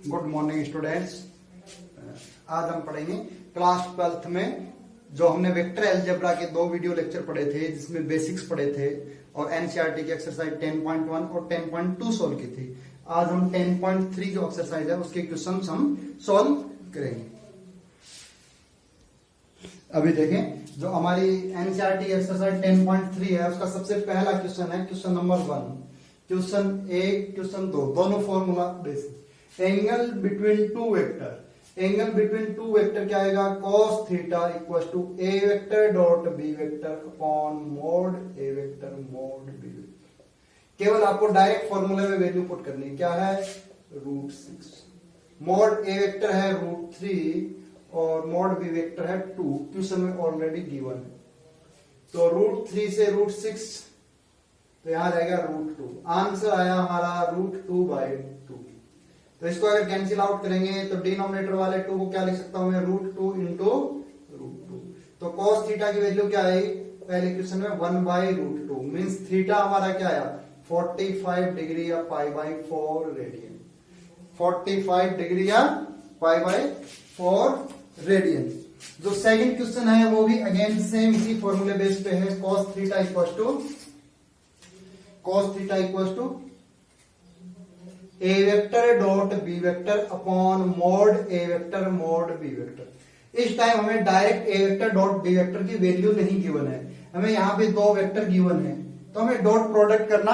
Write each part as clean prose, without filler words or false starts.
Good morning students. आज हम पढ़ेंगे क्लास 12th में जो हमने वेक्टर अलजेब्रा के 2 वीडियो लेक्चर पढ़े थे जिसमें बेसिक्स पढ़े थे और एनसीईआरटी की एक्सरसाइज 10.1 और 10.2 सोल्व की थी। आज हम 10.3 जो एक्सरसाइज है उसके क्वेश्चन हम सोल्व करेंगे। अभी देखें जो हमारी एनसीईआरटी एक्सरसाइज 10.3 है उसका सबसे पहला क्वेश्चन है क्वेश्चन नंबर 1। क्वेश्चन 1 क्वेश्चन 2 दोनों formula basic. Angle between two vector, angle between two vector क्या आएगा? cos theta equal to A vector dot B vector upon mod A vector mod B vector. केवल आपको direct फॉर्मूले में value put करनी है। क्या है? √6। मोड ए वेक्टर है √3 और मोड बी वेक्टर है 2। क्वेश्चन में ऑलरेडी गिवन है। तो √3 से √6 तो यहां जाएगा √2। आंसर आया हमारा √2/2। तो इसको अगर कैंसिल आउट करेंगे तो डिनोमिनेटर वाले 2 को क्या लिख सकता हूं मैं? √2 इंटू √2। तो cos थीटा की वैल्यू क्या आई पहले क्वेश्चन में? 1/√2 मीन्स थीटा हमारा क्या आया? 45 डिग्री या π/4 रेडियन। 45 डिग्री या π/4 रेडियन। जो सेकंड क्वेश्चन है वो भी अगेन सेम इसी फॉर्मूले बेस पे है। cos theta equal to A vector dot B vector upon mod A vector mod B vector. इस टाइम हमें direct A vector dot B vector की वैल्यू नहीं गिवन है, हमें यहाँ पे 2 वेक्टर गिवन है तो हमें डॉट प्रोडक्ट करना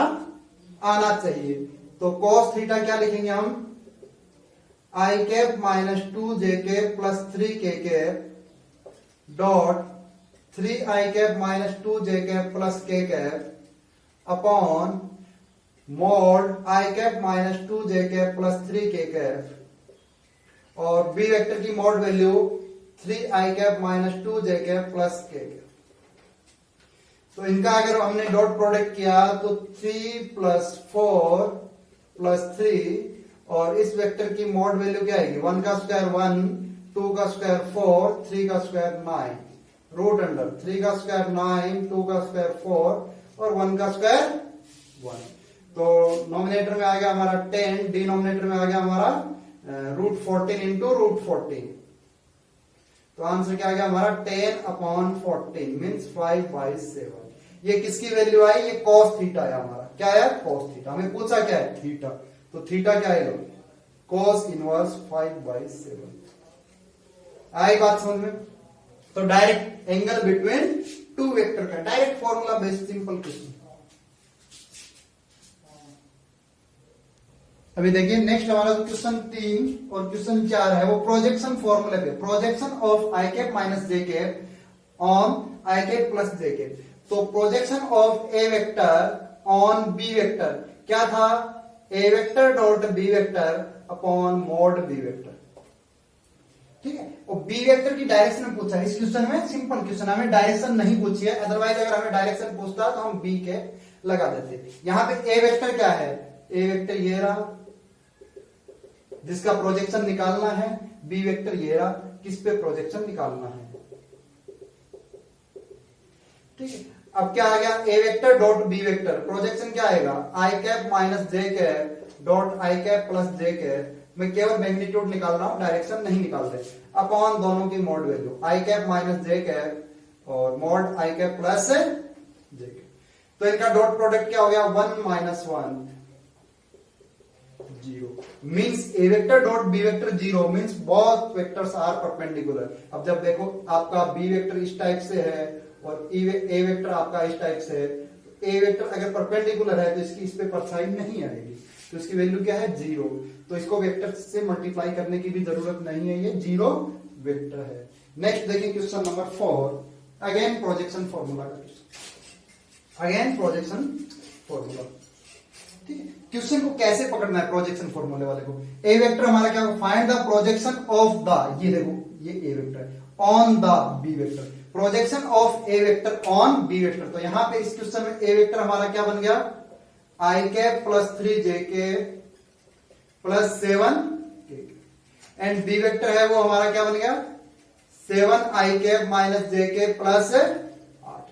आना चाहिए। तो cos थीटा क्या लिखेंगे हम? आई कैप माइनस 2 जे कैप प्लस 3 के कैप डॉट 3 आई कैप माइनस 2 जे कैप प्लस के cap upon mode I cap minus 2 J cap plus 3 के कैप और बी वेक्टर की मोड वैल्यू 3 आई कैप माइनस 2 जे कैप प्लस के कैप। तो इनका अगर हमने डॉट प्रोडक्ट किया तो 3 + 4 + 3 और इस वेक्टर की मोड वैल्यू क्या आएगी? 1 का स्क्वायर 1, 2 का स्क्वायर 4, 3 का स्क्वायर 9, रूट अंडर 3 का स्क्वायर 9, 2 का स्क्वायर 4 और 1 का स्क्वायर 1। तो नॉमिनेटर में आ गया हमारा 10, डिनोमिनेटर में आ गया हमारा √14 इंटू √14। तो आंसर क्या आ गया हमारा? 10/14 मीन्स 5/7। ये किसकी वैल्यू आई? ये cos थीटा है हमारा। क्या है? cos theta. हमें पूछा क्या है? थीटा। तो थीटा क्या आएगा? cos inverse 5/7। आई बात समझ में? तो direct angle between two vector का direct formula based simple question. अभी देखिए नेक्स्ट हमारा जो क्वेश्चन 3 और क्वेश्चन 4 है वो प्रोजेक्शन फॉर्मूले पे। Projection of i cap minus j cap on i cap plus j cap. तो projection of A vector on B vector क्या था? A vector dot B vector upon mod B vector. ठीक है। और बी वेक्टर की direction में पूछा है इस क्वेश्चन में। सिंपल क्वेश्चन, हमें डायरेक्शन नहीं पूछी है। अदरवाइज अगर हमें डायरेक्शन पूछता तो हम बी के लगा देते। यहां पे ए वेक्टर क्या है? ए वेक्टर ये रहा जिसका प्रोजेक्शन निकालना है, बी वेक्टर ये रहा किस पे प्रोजेक्शन निकालना है। ठीक है। अब क्या आ गया? ए vector dot B vector projection क्या आएगा? I cap minus j cap dot i cap plus j cap. मैं केवल मैग्नीट्यूड निकाल रहा हूं, डायरेक्शन नहीं निकाल रहे। अपॉन दोनों की मोड वैल्यू आई कैप माइनस जे कैप और mode I cap plus j cap. तो इनका डॉट प्रोडक्ट क्या हो गया? 1 - 1 0 means A vector dot B vector 0 means both vectors are perpendicular. अब जब देखो आपका बी वेक्टर इस टाइप से है और ए वेक्टर आपका इस टाइप से है, तो ए वेक्टर अगर परपेंडिकुलर है तो इसकी इस पे परसाइड नहीं आएगी, तो इसकी वैल्यू क्या है? 0। तो इसको वेक्टर से मल्टीप्लाई करने की भी जरूरत नहीं है, ये 0 वेक्टर है। नेक्स्ट देखिए question number 4। Again projection formula का क्वेश्चन। Again projection formula. ठीक है। क्वेश्चन को कैसे पकड़ना है प्रोजेक्शन फॉर्मूले वाले को? ए वेक्टर हमारा क्या? Find the projection of the, ये देखो ये ए वेक्टर है, on the B vector. Projection of A vector on B vector. तो यहां पे इस क्वेश्चन में ए वेक्टर हमारा क्या बन गया? आई कैप प्लस 3 जे के प्लस 7 के एंड बी वेक्टर है वो हमारा क्या बन गया? 7 आई कैप माइनस जे के प्लस 8।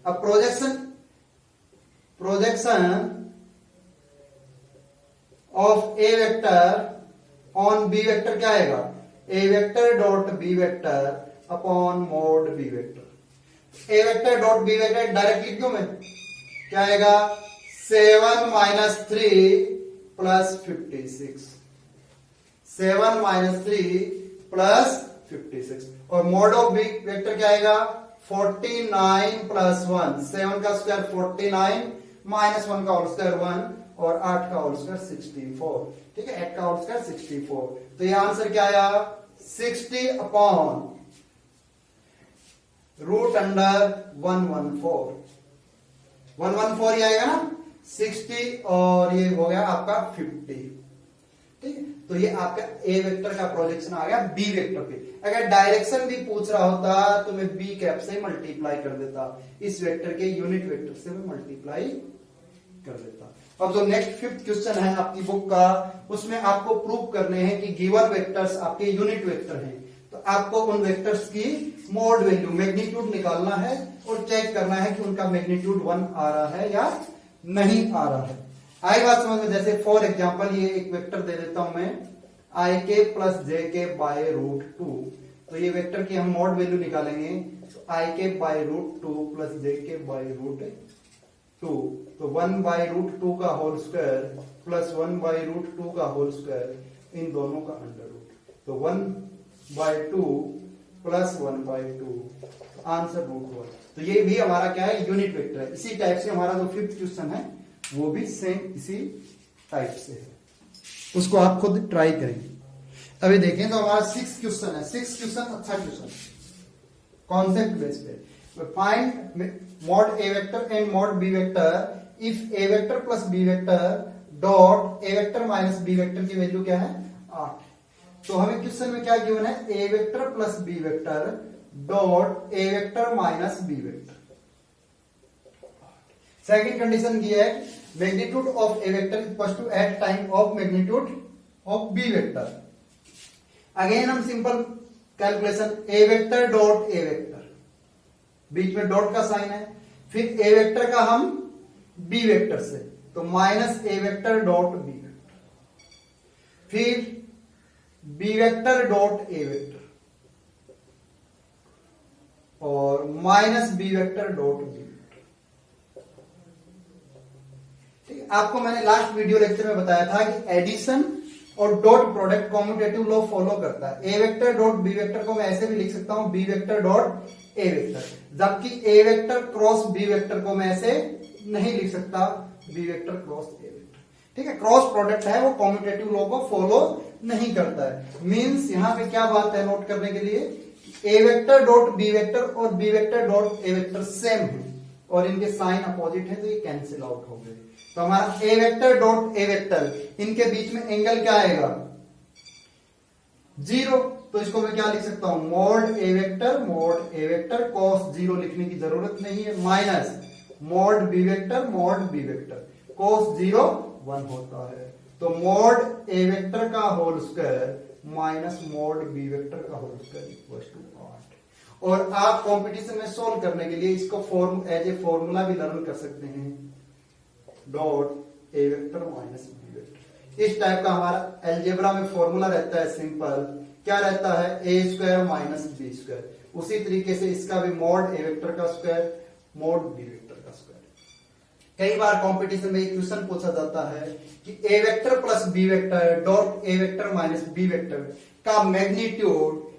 अब projection of a vector on B vector क्या आएगा, ए vector dot B vector upon mod B vector. ए vector dot B vector direct लिख दूं मैं, क्या आएगा 7 माइनस 3 प्लस 56, 7 माइनस 3 प्लस 56। और मॉड ऑफ बी वेक्टर क्या आएगा 49 प्लस 1, 7 का स्क्वायर 49 माइनस 1 का होल स्क्वायर 1 और 8 का होल स्क्वायर 64, ठीक है 8 का होल स्क्वायर 64। तो ये आंसर क्या आया 60 अपॉन रूट अंडर 114, 114 ही आएगा ना 60 और ये हो गया आपका 50, ठीक है। तो ये आपका ए वेक्टर का प्रोजेक्शन आ गया बी वेक्टर पे। अगर डायरेक्शन भी पूछ रहा होता तो मैं बी कैप से मल्टीप्लाई कर देता, इस वेक्टर के यूनिट वेक्टर से मैं मल्टीप्लाई कर देता। अब जो नेक्स्ट 5th क्वेश्चन है आपकी बुक का, उसमें आपको प्रूव करने हैं कि गिवन वेक्टर्स आपके यूनिट वेक्टर हैं, तो आपको उन वेक्टर्स की मोड वैल्यू मैग्नीट्यूड निकालना है और चेक करना है कि उनका मैग्नीट्यूड 1 आ रहा है या नहीं आ रहा है। आई बात समझ में। जैसे फॉर एग्जांपल ये एक वेक्टर दे देता हूं मैं आई के प्लस जे के बाय रूट 2, तो ये वेक्टर की हम मॉड वैल्यू निकालेंगे, तो आई के बाय रूट 2 प्लस जे के बाय रूट 2, तो 1 बाय रूट 2 का whole square plus 1 by root 2 का होल स्क्वायर, इन दोनों का अंडर रूट, तो 1 by 2 plus 1 by 2, answer root 1। तो ये भी हमारा क्या है यूनिट वेक्टर है। इसी टाइप से हमारा जो 5th क्वेश्चन है वो भी सेम इसी टाइप से है, उसको आप खुद ट्राई करेंगे। अभी देखें तो हमारा 6th क्वेश्चन है। 6th क्वेश्चन अच्छा क्वेश्चन, कॉन्सेप्ट बेस पे। Find mod A vector and mod B vector if A vector plus B vector dot A vector minus B vector की वैल्यू क्या है 8। तो हमें क्वेश्चन में क्या गिवन है ए vector plus B vector dot ए vector minus B vector. Second condition ये है magnitude of A vector equal to eight time of magnitude of b vector. Again हम simple calculation a vector dot A vector, बीच में dot का sign है, फिर ए vector का हम बी वेक्टर से, तो माइनस ए वेक्टर डॉट बी वेक्टर, फिर बी वेक्टर डॉट ए वेक्टर और minus B vector dot B vector. ठीक, आपको मैंने लास्ट वीडियो लेक्चर में बताया था कि एडिशन और dot product commutative law follow करता है। ए वेक्टर डॉट बी वेक्टर को मैं ऐसे भी लिख सकता हूं बी वेक्टर डॉट ए वेक्टर, जबकि A vector cross B vector को मैं ऐसे नहीं लिख सकता B vector cross A vector. ठीक है, क्रॉस प्रोडक्ट है वो कॉम्यूटेटिव लॉ को फॉलो नहीं करता है। मींस यहां पे क्या बात है नोट करने के लिए, A vector dot B vector और बी वेक्टर डॉट ए वेक्टर सेम है और इनके साइन अपोजिट है, तो ये कैंसिल आउट हो गए। तो हमारा ए वेक्टर डॉट ए वेक्टर, इनके बीच में एंगल क्या आएगा 0, तो इसको मैं क्या लिख सकता हूं मॉड ए वेक्टर कॉस 0 लिखने की जरूरत नहीं है, minus mod B vector cos 0 1 होता है। तो मॉड ए वेक्टर का whole square minus mod B vector का होल स्क्वायर इक्वल टू 8। और आप कंपटीशन में सोल्व करने के लिए इसको एज ए फॉर्मूला भी लर्न कर सकते हैं, डॉट ए वेक्टर माइनस बी वेक्टर। इस टाइप का हमारा एलजेब्रा में फॉर्मूला रहता है सिंपल, क्या रहता है ए स्क्वायर माइनस बी स्क्वायर। उसी तरीके से इसका भी मॉड ए वेक्टर का स्क्वायर मॉड बी वेक्टर का स्क्वायर। कई बार कंपटीशन में एक क्वेश्चन पूछा जाता है कि ए vector plus B vector dot ए वेक्टर माइनस बी वेक्टर का मैग्नीट्यूड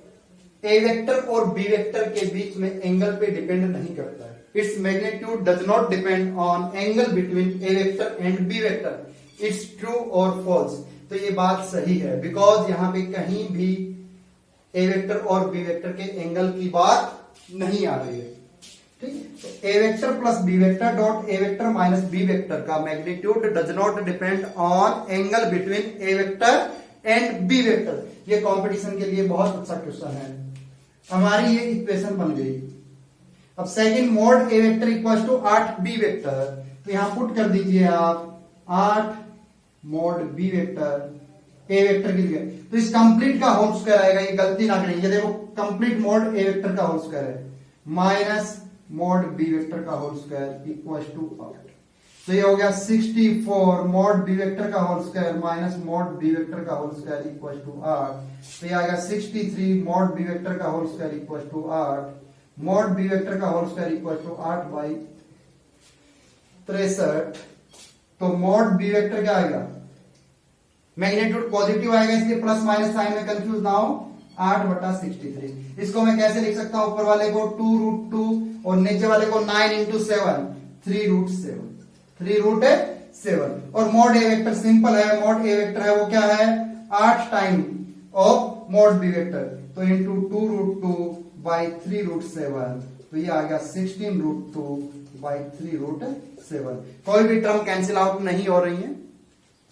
ए वेक्टर और बी वेक्टर के बीच में एंगल पे डिपेंड नहीं करता है। It's magnitude does not depend on angle between A vector and B vector. It's true और फॉल्स। तो ये बात सही है, बिकॉज यहां पे कहीं भी ए वेक्टर और बी वेक्टर के एंगल की बात नहीं आ रही है। ठीक, तो ए vector plus B vector dot ए वेक्टर माइनस बी वेक्टर का magnitude does not depend on angle between A vector and B vector. ये कंपटीशन के लिए बहुत अच्छा क्वेश्चन है। हमारी ये इक्वेशन बन गई। अब second mod A vector equal to 8 B vector, तो यहां पुट कर दीजिए आप 8 मॉड बी वेक्टर ए वेक्टर के लिए, तो इस कंप्लीट का होल स्क्वायर आएगा, ये गलती ना करें, ये देखो कंप्लीट मॉड ए वेक्टर का होल स्क्वायर है माइनस मॉड बी वेक्टर का होल स्क्वायर इक्वल टू 8। तो ये हो गया 64 मॉड बी वेक्टर का whole square minus mod B vector का होल स्क्वायर इक्वल टू 8। तो ये आ गया 63 मॉड बी वेक्टर का whole square equal to 8, mod B vector का whole square equal to 8 by 63। तो मॉड बी वेक्टर क्या आएगा, मैग्नीट्यूड पॉजिटिव आएगा इसलिए प्लस माइनस साइन में कंफ्यूज ना हो, 8/63। इसको मैं कैसे लिख सकता हूं, ऊपर वाले को 2√2 और नीचे वाले को 9 × 7 3√7 3√7। और मॉड ए वेक्टर सिंपल है, मॉड ए वेक्टर है वो क्या है 8 time of mod B vector, तो इंटू 2√2 बाई 3√7, तो ये आ गया 16√2 बाई 3√7। कोई भी टर्म कैंसिल आउट नहीं हो रही है,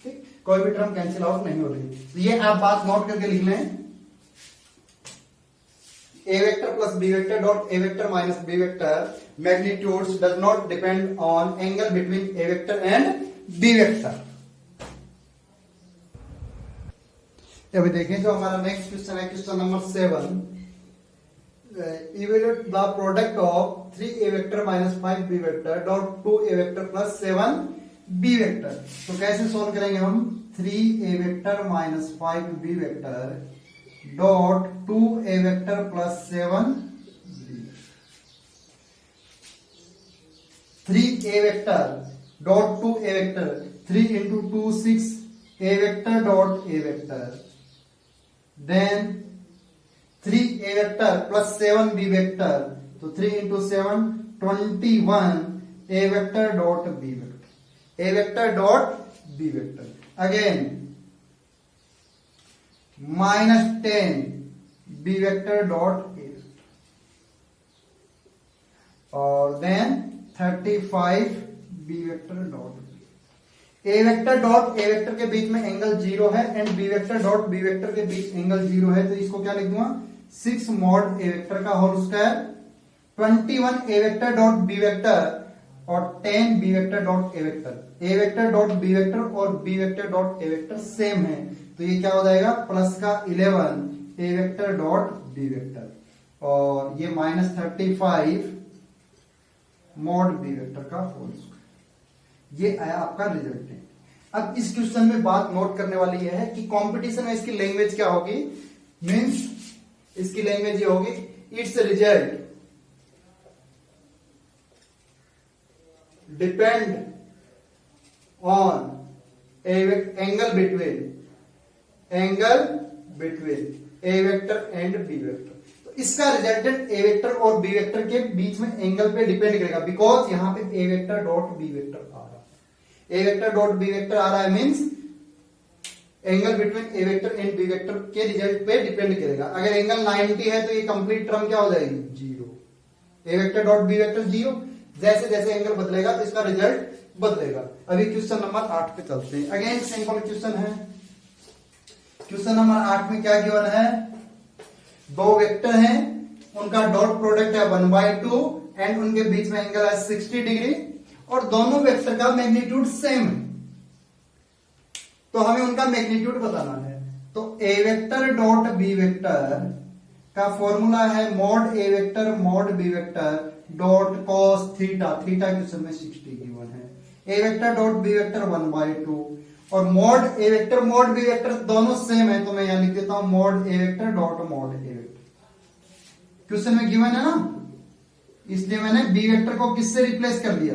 ठीक, कोई भी टर्म कैंसिल आउट नहीं हो रही है। तो ये आप बात नोट करके लिख लें, a vector plus b vector dot a vector minus b vector magnitudes does not depend on angle between a vector and b vector। अभी देखें जो हमारा नेक्स्ट क्वेश्चन है, question number 7, evaluate the product of 3a vector minus 5b vector dot 2a vector plus 7b vector। तो कैसे solve करेंगे हम, 3a vector minus 5b vector dot 2a vector plus 7b, 3a vector dot 2a vector, 3 × 2 6 a vector dot a vector, then 3a vector plus 7b vector, तो 3 × 7 21 a vector dot b vector, a vector dot b vector, again -10 B vector dot A, और then 35 B vector dot B. A vector dot A vector के बीच में angle 0 है and B vector dot B vector के बीच angle 0 है, तो इसको क्या लिख दूंगा 6 मॉड ए वेक्टर का whole square, 21 A vector dot B vector और 10 बी वेक्टर डॉट ए वेक्टर। ए वेक्टर डॉट बी वेक्टर और बी वेक्टर डॉट ए वेक्टर सेम है, तो ये क्या हो जाएगा प्लस का 11 A vector dot B vector, और ये -35 मॉड बी वेक्टर का होल स्क्वायर। ये आया आपका रिजल्टेंट। अब इस क्वेश्चन में बात नोट करने वाली यह है कि कंपटीशन में इसकी लैंग्वेज क्या होगी, मींस इसकी लैंग्वेज ये होगी, it's result depend on angle between A vector and B vector. तो इसका रिजल्टेंट ए वेक्टर और बी वेक्टर के बीच में एंगल पे डिपेंड करेगा, बिकॉज यहां पे A vector dot B vector आ रहा है, ए वेक्टर डॉट बी वेक्टर आ रहा है, means angle between A vector and B vector के रिजल्ट पे डिपेंड करेगा। अगर एंगल 90 है तो ये कंप्लीट टर्म क्या हो जाएगी 0, A vector dot B vector 0। जैसे जैसे एंगल बदलेगा तो इसका रिजल्ट बदलेगा। अभी क्वेश्चन नंबर 8 पे चलते हैं। अगेन सिंपल क्वेश्चन है। क्वेश्चन नंबर 8 में क्या गिवन है, दो वेक्टर हैं, उनका डॉट प्रोडक्ट है 1/2 एंड उनके बीच में एंगल है 60 डिग्री और दोनों वेक्टर का मैग्नीट्यूड सेम है, तो हमें उनका मैग्नीट्यूड बताना है। तो ए वेक्टर डॉट बी वेक्टर का फॉर्मूला है मॉड ए vector mod B vector dot cos theta, theta question में 60 गिवन है। ए वेक्टर डॉट बी वेक्टर 1/2 और मॉड ए वेक्टर मॉड बी वेक्टर दोनों सेम है, तो मैं यहां लिख देता हूं मॉड ए वेक्टर डॉट मॉड ए वेक्टर। क्वेश्चन में गिवन है ना, इसलिए मैंने बी वेक्टर को किससे रिप्लेस कर दिया,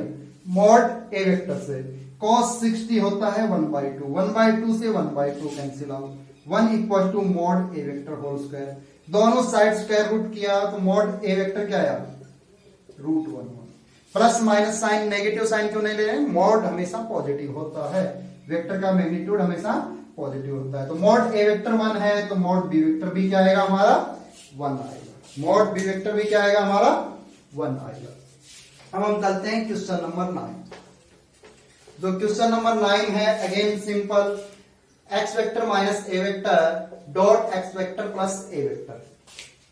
मॉड ए वेक्टर से। cos 60 होता है 1/2, 1/2 से 1/2 cancel out, 1 equal to mod A vector whole square. दोनों साइड स्क्वायर रूट किया तो मॉड ए वेक्टर क्या आया √1। Plus minus sign negative sign क्यों नहीं ले रहे हैं, मॉड हमेशा पॉजिटिव होता है, वेक्टर का मैग्नीट्यूड हमेशा पॉजिटिव होता है। तो मॉड ए वेक्टर 1 है तो मॉड बी वेक्टर भी क्या आएगा हमारा 1 आएगा, मॉड बी वेक्टर भी क्या आएगा हमारा 1 आएगा। अब हम चलते हैं क्वेश्चन नंबर 9। जो क्वेश्चन नंबर 9 है, again simple, X vector minus A vector dot X vector plus A vector.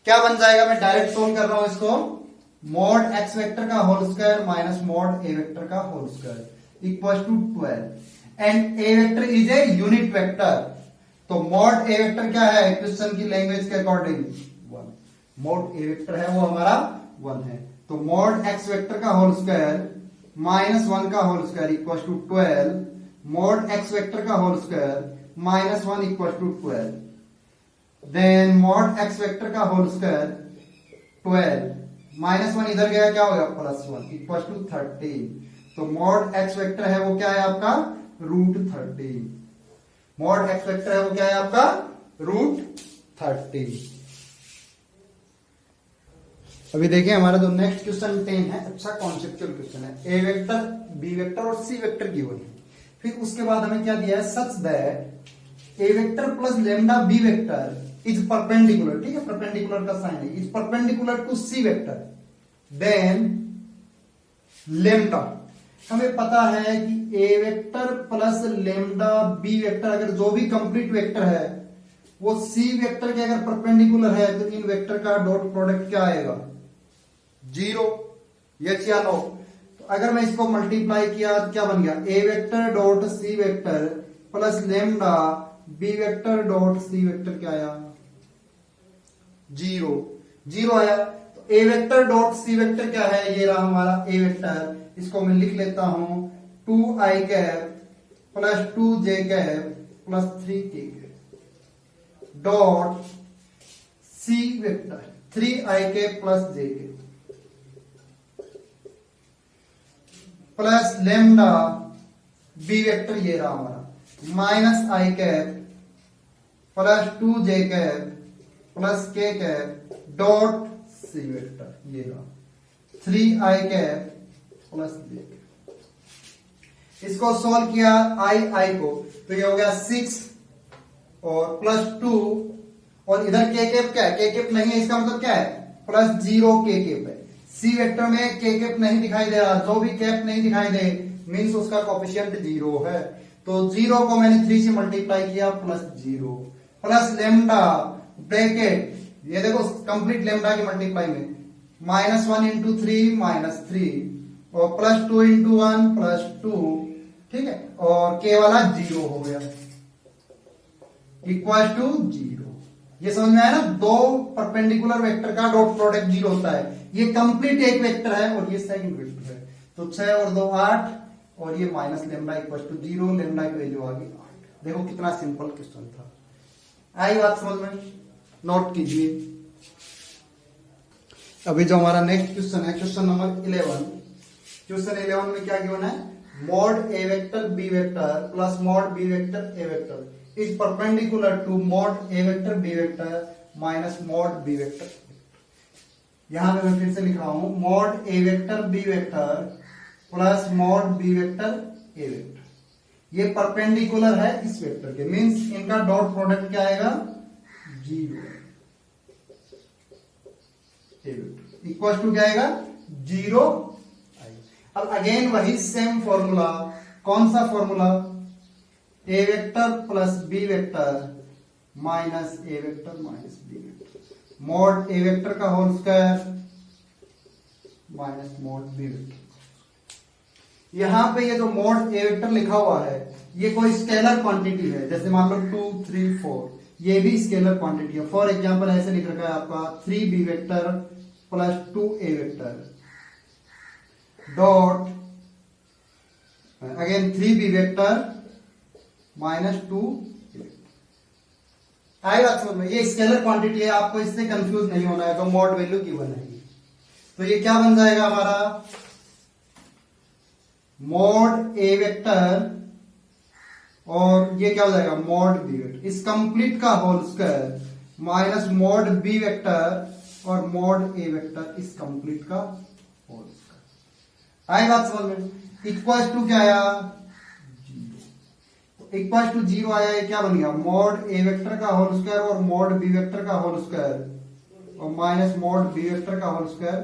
क्या बन जाएगा, मैं डायरेक्ट सोल्व कर रहा हूं इसको, मॉड एक्स वेक्टर का होल स्क्वायर माइनस मॉड ए वेक्टर का whole square equal to 12 and A vector is a unit vector. तो मॉड ए वेक्टर क्या है क्वेश्चन की लैंग्वेज के अकॉर्डिंग 1, मॉड ए वेक्टर है वो हमारा 1 है। तो मॉड एक्स वेक्टर का होल स्क्वायर -1 का whole square equal to 12, mod x vector का whole square -1 equal to 12, then mod x vector का होल स्क्वायर 12, -1 इधर गया, क्या हो गया +1 इक्वल टू 13। तो मॉड x वेक्टर है वो क्या है आपका √13, मॉड x वेक्टर है वो क्या है आपका √13। अभी देखिए हमारा जो नेक्स्ट क्वेश्चन 10 है, अच्छा कॉन्सेप्चुअल क्वेश्चन है। ए वेक्टर, बी वेक्टर और सी वेक्टर गिवन है। फिर उसके बाद हमें क्या दिया है, such that A vector plus lambda B vector is perpendicular, ठीक है, परपेंडिकुलर का साइन है, is perpendicular to C vector, then lambda, हमें पता है कि ए vector plus lambda B vector अगर जो भी कंप्लीट वेक्टर है वो सी वेक्टर के अगर परपेंडिकुलर है तो इन वेक्टर का डॉट प्रोडक्ट क्या आएगा 0, यस या नो। तो अगर मैं इसको मल्टीप्लाई किया तो क्या बन गया, ए vector dot C vector plus lambda B vector dot C vector क्या आया 0 आया। तो ए वेक्टर डॉट सी वेक्टर क्या है, ये रहा हमारा ए वेक्टर, इसको मैं लिख लेता हूं 2i cap plus 2j cap plus 3k dot C vector 3i cap plus j cap plus lambda B vector, ये रहा हमारा -i cap plus 2j cap plus k cap dot C vector, ये रहा 3i cap plus j cap. इसको solve किया i को, तो ये हो गया 6 और प्लस 2 और इधर k कैप क्या है, k कैप नहीं है, इसका मतलब क्या है +0 k कैप है। सी वेक्टर में k कैप नहीं दिखाई दे रहा, जो भी कैप नहीं दिखाई दे मीन्स उसका कोफिशिएंट 0 है। तो 0 को मैंने 3 से मल्टीप्लाई किया +0 प्लस लेमडा ब्रैकेट, ये देखो कंप्लीट लेमडा की मल्टीप्लाई में -1 इंटू 3 -3 और +2 इंटू 1 +2, ठीक है, और k वाला 0 हो गया इक्वल टू 0। ये समझ में आया ना, दो परपेंडिकुलर वेक्टर का डॉट प्रोडक्ट 0 होता है। ये कंप्लीट एक वेक्टर है और ये सेकंड वेक्टर है। तो 6 और 2 8 और ये minus lambda equal to 0, lambda की वैल्यू आ गई 8। देखो कितना सिंपल क्वेश्चन था, आई बात समझ में, नोट कीजिए। अभी जो हमारा नेक्स्ट क्वेश्चन है, क्वेश्चन नंबर 11। क्वेश्चन 11 में क्या गिवन है, mod A vector B vector plus mod B vector A vector is perpendicular to mod A vector B vector minus mod B vector. यहां पे मैं फिर से लिख रहा हूं, मॉड ए vector B vector plus mod B vector ए vector, ये perpendicular है इस वेक्टर के, मींस इनका डॉट प्रोडक्ट क्या आएगा 0, इक्वल टू क्या आएगा 0। अब अगेन वही सेम फॉर्मूला, कौन सा formula, A vector plus B vector minus A vector minus B vector, mod A vector का whole square minus mod B vector. यहां पे ये जो मॉड ए वेक्टर लिखा हुआ है ये कोई स्केलर क्वांटिटी है, जैसे मान लो 2 3 4, ये भी स्केलर क्वांटिटी है। फॉर एग्जांपल ऐसे लिख रखा है आपका 3b vector plus 2a vector dot again 3b vector minus 2। आई बात समझ में, ये स्केलर क्वांटिटी है, आपको इससे कंफ्यूज नहीं होना है, तो मॉड वैल्यू गिवन है। तो ये क्या बन जाएगा हमारा, मॉड ए वेक्टर और ये क्या हो जाएगा मॉड बी वेक्टर, इस कंप्लीट का whole square minus mod B vector और मॉड ए वेक्टर इस कंप्लीट का होल स्क्वायर। आई बात समझ में, इक्वल टू क्या आया 0, इक्वल टू 0 आया, ये क्या बन गया मॉड ए वेक्टर का होल स्क्वायर और मॉड बी वेक्टर का होल स्क्वायर और माइनस मॉड बी वेक्टर का होल स्क्वायर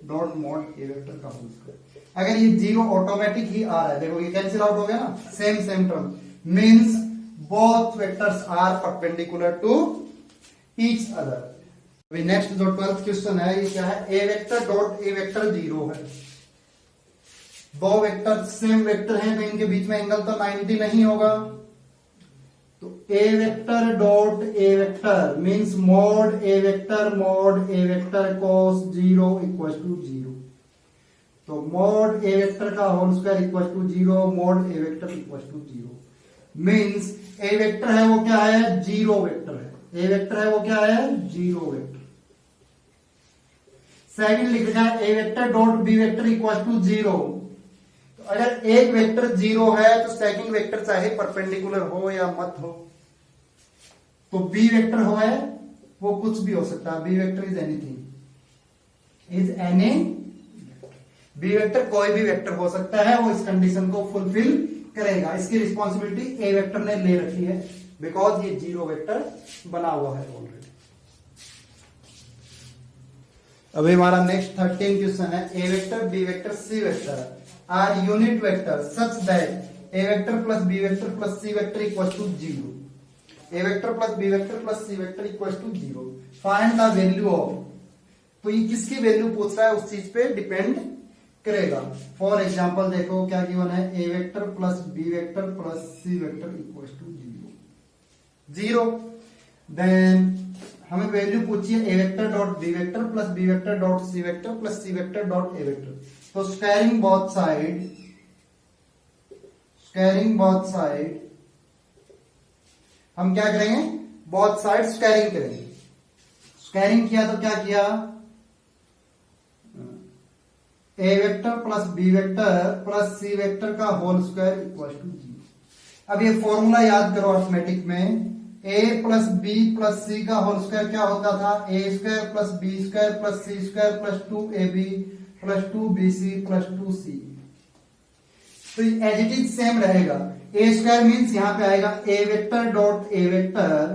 डॉट मॉड ए वेक्टर का होल स्क्वायर। अगर ये 0 ऑटोमेटिक ही आ रहा है, देखो ये कैंसिल आउट हो गया ना, same term, means both vectors are perpendicular to each other. अभी नेक्स्ट जो 12th क्वेश्चन है ये क्या है, ए वेक्टर डॉट ए वेक्टर 0 है, दो वेक्टर सेम वेक्टर हैं तो इनके बीच में एंगल तो 90 नहीं होगा। तो ए vector dot A vector means mod A vector cos 0 equal to 0। तो मॉड ए वेक्टर का whole square equal to 0, mod A vector equal to 0। Means A vector है वो क्या है, जीरो वेक्टर है। ए वेक्टर है वो क्या है, जीरो वेक्टर। सेकंड लिख रखा है ए vector dot B vector equal to 0। तो अगर एक वेक्टर 0 है तो सेकंड वेक्टर चाहे परपेंडिकुलर हो या मत हो, तो बी वेक्टर हो है वो कुछ भी हो सकता है। B vector is anything, is any, B vector कोई भी वेक्टर हो सकता है, वो इस कंडीशन को फुलफिल करेगा। इसकी रिस्पॉन्सिबिलिटी ए वेक्टर ने ले रखी है बिकॉज ये जीरो वेक्टर बना हुआ है ऑलरेडी। अभी हमारा नेक्स्ट 13 क्वेश्चन है, ए vector B vector C vector are unit vector such that A vector plus B vector plus C vector equal to 0। A vector plus B vector plus C vector equal to 0। Find the value of, तो ये किसकी value पूछ रहा है उस चीज पे depend करेगा। फॉर एग्जाम्पल देखो क्या गिवन है, ए vector plus B vector plus C vector equal to 0। Then हमें वैल्यू पूछी है ए vector dot B vector plus B vector dot C vector plus C vector dot ए वेक्टर। तो स्क्वायरिंग बोथ साइड हम क्या करेंगे, बोथ साइड स्क्वायरिंग करेंगे। Squaring किया तो क्या किया, A vector plus B vector plus C vector का होल स्क्वायर इक्वल टू 0। अब ये फॉर्मूला याद करो अर्थमेटिक में, A plus B plus C का होल स्क्वायर क्या होता था, A square plus B square plus C square plus 2ab plus 2bc plus 2c। तो एज इट इज सेम रहेगा। ए स्क्वायर मीन्स यहां पे आएगा ए vector dot A vector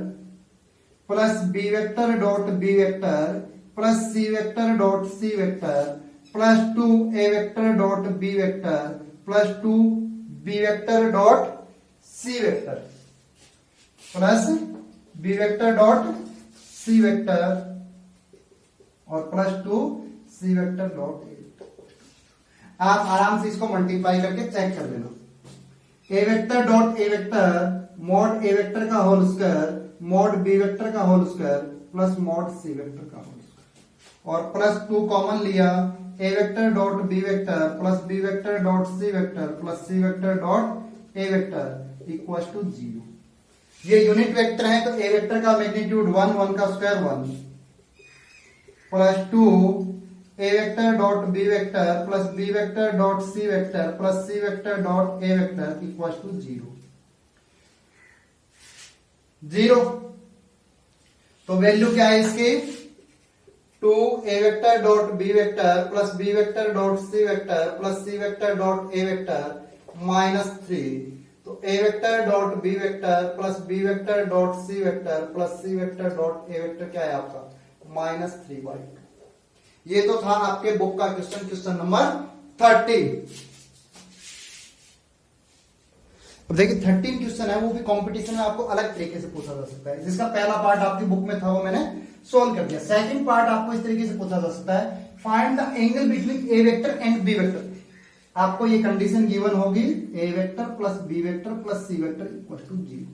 plus B vector dot B vector plus C vector dot C vector plus 2 A vector dot B vector plus 2 B vector dot C vector plus B vector dot C vector और plus 2 C vector dot ए vector. आप आराम से इसको multiply करके check कर लेना। A vector dot A vector mod A vector का whole square mod B vector का whole square plus mod C vector का होल स्क्वायर और प्लस 2 कॉमन लिया, A vector dot B vector plus B vector dot C vector plus C vector dot A vector equal to 0। ये unit vector है तो ए vector का magnitude 1, 1 का square 1 plus 2 A vector dot B vector plus B vector dot C vector plus C vector dot A vector equal to 0। तो value क्या है इसकी, 2 A vector dot B vector plus B vector dot C vector plus C vector dot A vector minus 3। तो ए vector dot B vector plus B vector dot C vector plus C vector dot ए vector क्या है आपका, -3/2। ये तो था आपके book का question number 30। अब देखिए 13 क्वेश्चन है, वो भी कंपटीशन में आपको अलग तरीके से पूछा जा सकता है। जिसका पहला पार्ट आपकी बुक में था वो मैंने सोल्व कर दिया। सेकंड पार्ट आपको इस तरीके से पूछा जा सकता है, find the angle between A vector and B vector. आपको ये कंडीशन गिवन होगी, A vector plus B vector plus C vector equal to 0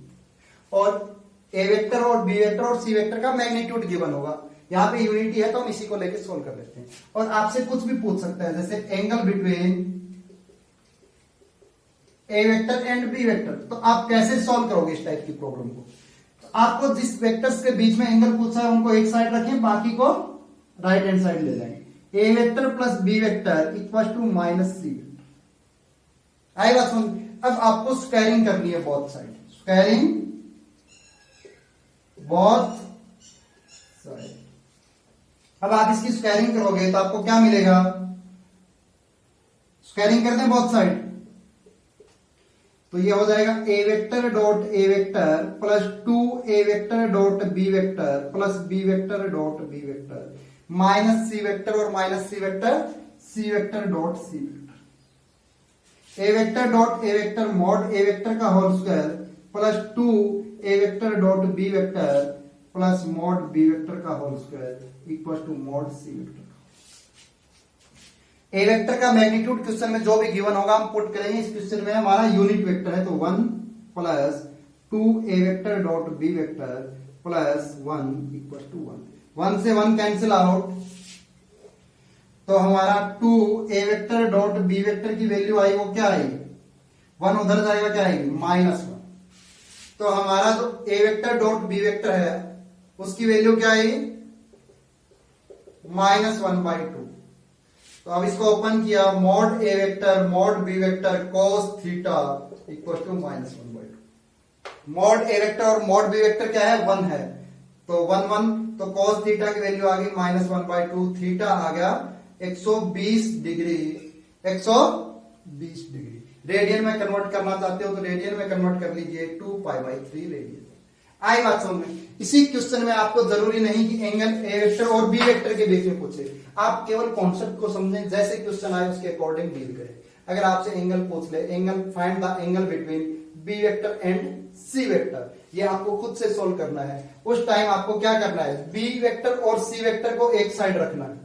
और ए वेक्टर और बी वेक्टर और सी वेक्टर का मैग्नीट्यूड गिवन होगा। यहाँ पे यूनिटी है तो हम इसी को लेके सोल्व कर लेते हैं। और आपसे कुछ भी पूछ सकता है, जैसे angle between A vector and B vector, तो आप कैसे सॉल्व करोगे इस टाइप की प्रॉब्लम को। तो आपको जिस वेक्टर्स के बीच में एंगल पूछा है उनको एक साइड रखें, बाकी को राइट हैंड साइड ले जाएंगे। A vector plus B vector equal to minus C vector. आएगा सुन। अब आपको स्क्वायरिंग करनी है both side, squaring both side. अब आप इसकी स्क्वायरिंग करोगे तो आपको क्या मिलेगा, स्क्वायरिंग करते हैं बोथ साइड तो ये हो जाएगा A vector dot A vector plus 2 A vector dot B vector plus B vector dot B vector minus C vector और minus C vector dot C vector. ए वेक्टर डॉट ए vector mod ए vector का whole square plus 2 A vector dot B vector plus mod B vector का whole square equal to mod C vector. A vector का magnitude question में जो भी given होगा हम put करेंगे। इस क्वेश्चन में हमारा यूनिट वेक्टर है तो 1 plus 2 A vector dot B vector plus 1 equal to 1। 1 से 1 कैंसिल आउट, तो हमारा 2 A vector dot B vector की वैल्यू आई, वो क्या आएगी 1, उधर जाएगा क्या आएगी -1। तो हमारा जो ए वेक्टर डॉट बी वेक्टर है उसकी वैल्यू क्या आएगी -1/2। तो अब इसको ओपन किया, mod A vector mod B vector cos theta equal to -1/2। Mod A vector और मॉड बी वेक्टर क्या है 1 है, तो 1 1, तो cos थीटा की वैल्यू आ गई -1/2, थीटा आ गया 120 डिग्री, 120 डिग्री। रेडियन में कन्वर्ट करना चाहते हो तो रेडियन में कन्वर्ट कर लीजिए 2π/3 रेडियन। आई बात समझ में। इसी क्वेश्चन में आपको जरूरी नहीं कि एंगल ए वेक्टर और बी वेक्टर के बीच में पूछे, आप केवल कॉन्सेप्ट को समझें, जैसे क्वेश्चन आए उसके अकॉर्डिंग डील करें। अगर आपसे एंगल पूछ ले, angle find the angle between B vector and C vector, ये आपको खुद से सोल्व करना है। उस टाइम आपको क्या करना है, बी वेक्टर और सी वेक्टर को एक साइड रखना है।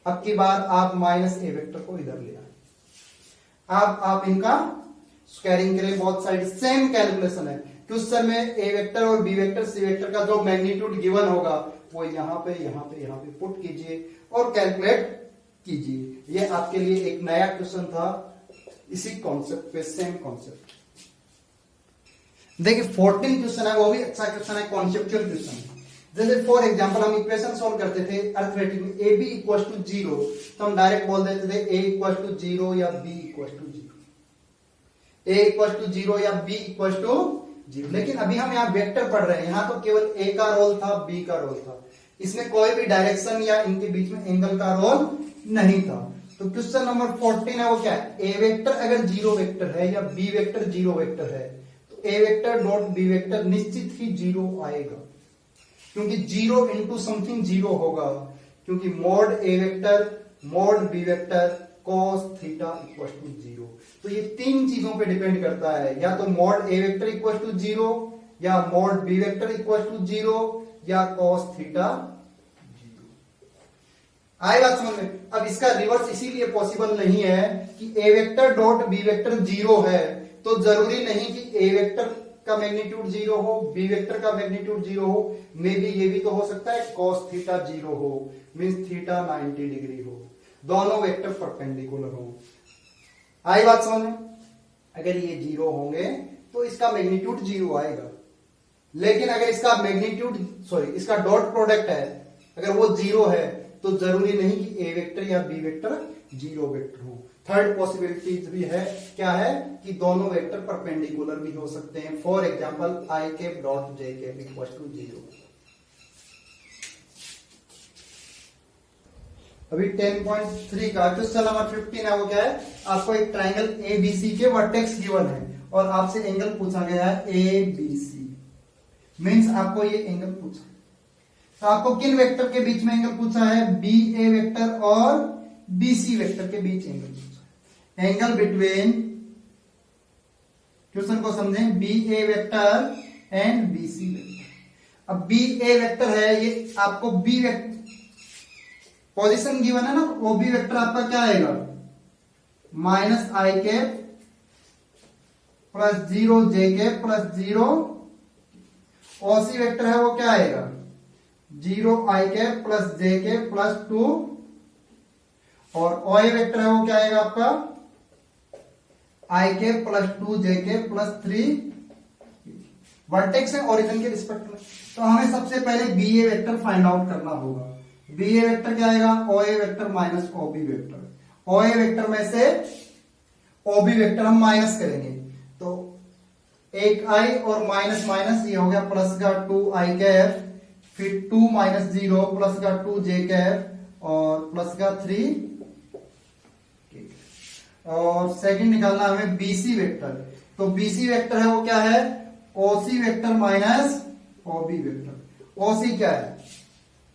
अब की बार आप -a वेक्टर को इधर ले आए, अब आप इनका स्क्वायरिंग करें बोथ साइड, सेम कैलकुलेशन है। क्वेश्चन में ए वेक्टर और बी वेक्टर सी वेक्टर का जो मैग्नीट्यूड गिवन होगा वो यहाँ पे पुट कीजिए और कैलकुलेट कीजिए। ये आपके लिए एक नया क्वेश्चन था, इसी कॉन्सेप्ट पे, सेम कॉन्सेप्ट। देखिए 14 क्वेश्चन है, वो भी अच्छा क्वेश्चन है, कॉन्सेप्चुअल क्वेश्चन है। जैसे फॉर एग्जांपल हम इक्वेशन सॉल्व करते थे अर्थमेटिक में, ए बी इक्वल टू 0, तो हम डायरेक्ट बोल देते थे ए इक्वल टू 0 या B equal to 0, A equal to 0 या बी इक्वल टू 0। लेकिन अभी हम यहाँ वेक्टर पढ़ रहे हैं, यहाँ तो केवल ए का रोल था, बी का रोल था, इसमें कोई भी डायरेक्शन या इनके बीच में एंगल का रोल नहीं था। तो क्वेश्चन नंबर 14 है वो क्या है, ए वेक्टर अगर 0 वेक्टर है या बी वेक्टर 0 वेक्टर है तो ए वेक्टर डॉट बी वेक्टर निश्चित ही 0 आएगा, क्योंकि 0 इंटू समथिंग 0 होगा, क्योंकि mod A vector mod B vector cos theta equal to 0। तो ये तीन चीजों पे डिपेंड करता है, या तो mod A vector equal to 0, या mod B vector equal to 0, या cos थीटा 0। आए बात समझ में। अब इसका रिवर्स इसीलिए पॉसिबल नहीं है कि ए वेक्टर डॉट बी वेक्टर 0 है, तो जरूरी नहीं कि ए वेक्टर का मैग्नीट्यूड 0 हो, बी वेक्टर का मैग्नीट्यूड 0 हो, मे बी ये भी तो हो सकता है cos थीटा 0 हो, मींस थीटा 90 डिग्री हो, दोनों वेक्टर परपेंडिकुलर हो। आई बात समझ में। अगर ये 0 होंगे तो इसका मैग्नीट्यूड 0 आएगा, लेकिन अगर इसका मैग्नीट्यूड इसका डॉट प्रोडक्ट है, अगर वो 0 है तो जरूरी नहीं कि ए वेक्टर या बी वेक्टर 0 वेक्टर हो। थर्ड पॉसिबिलिटीज भी है, क्या है कि दोनों वेक्टर परपेंडिकुलर भी हो सकते हैं। For example i cap dot j cap equal to 0। अभी 10.3 का क्वेश्चन नंबर 15 है वो क्या है, आपको एक ट्राइंगल एबीसी के वर्टेक्स गिवन है और आपसे एंगल पूछा गया है एबीसी, मींस आपको ये एंगल पूछा, तो आपको किन वेक्टर के बीच में एंगल पूछा है, बी ए वेक्टर और बीसी वेक्टर के बीच एंगल पूछा है। एंगल बिटवीन, क्वेश्चन को समझें, B A vector and BC vector. अब बी ए वेक्टर है, ये आपको बी वेक्टर पोजीशन गिवन है ना, वो बी वेक्टर आपका क्या आएगा माइनस आई कैप प्लस 0 जे कैप प्लस 0, ओसी वेक्टर है वो क्या आएगा 0 आई cap plus j cap plus 2, और ओए वेक्टर है वो क्या आएगा आपका आई कैप प्लस 2 जे कैप प्लस 3। वर्टेक्स है ओरिजिन के रिस्पेक्ट में, तो हमें सबसे पहले B A vector find out करना होगा। बी ए वेक्टर क्या आएगा, ओ A vector minus O B vector. O A vector में से ओ बी वेक्टर हम माइनस करेंगे, तो एक आई और माइनस माइनस ये हो गया प्लस का 2 आई कैफ, फिर 2 माइनस 0 प्लस का 2 जे कैफ और प्लस का 3, और सेकंड निकालना हमें बीसी वेक्टर। तो बीसी वेक्टर है वो क्या है OC vector minus O B vector. OC क्या है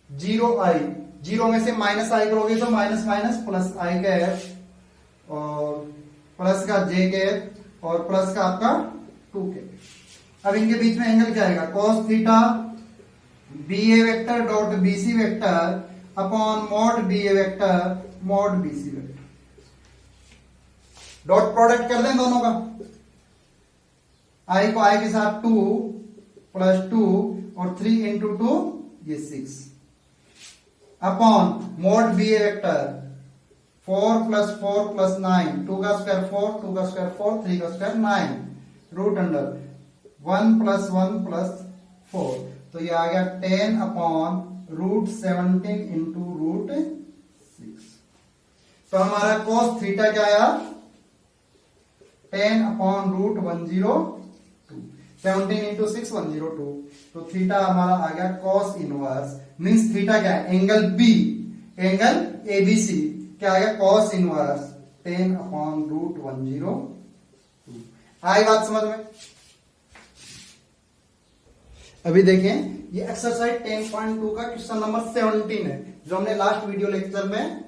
0 आई, 0 में से माइनस आई करोगे तो माइनस माइनस प्लस आई कैप और प्लस का जे कैप और प्लस का आपका 2 कैप। अब इनके बीच में एंगल क्या आएगा cos theta B A vector dot BC vector upon mod B A vector mod BC vector. Dot product कर दें दोनों का, आई को आई के साथ 2 प्लस 2 और 3 इंटू 2 ये 6, upon mod B A vector 4 + 4 + 9, 2 का स्क्वायर 4, 2 का स्क्वायर 4, 3 का स्क्वायर 9, रूट अंडर 1 + 1 + 4, तो ये आ गया 10 अपॉन √17 इंटू √6। तो हमारा cos थीटा क्या आया 10 अपॉन √102, 17 इंटू 6 102, तो थीटा हमारा आ गया cos इनवर्स, मीन्स थीटा क्या है एंगल बी, एंगल एबीसी क्या आ गया cos इनवर्स 10 अपॉन √102। आई बात समझ में? अभी देखें ये एक्सरसाइज 10.2 का क्वेश्चन नंबर 17 है, जो हमने लास्ट वीडियो लेक्चर में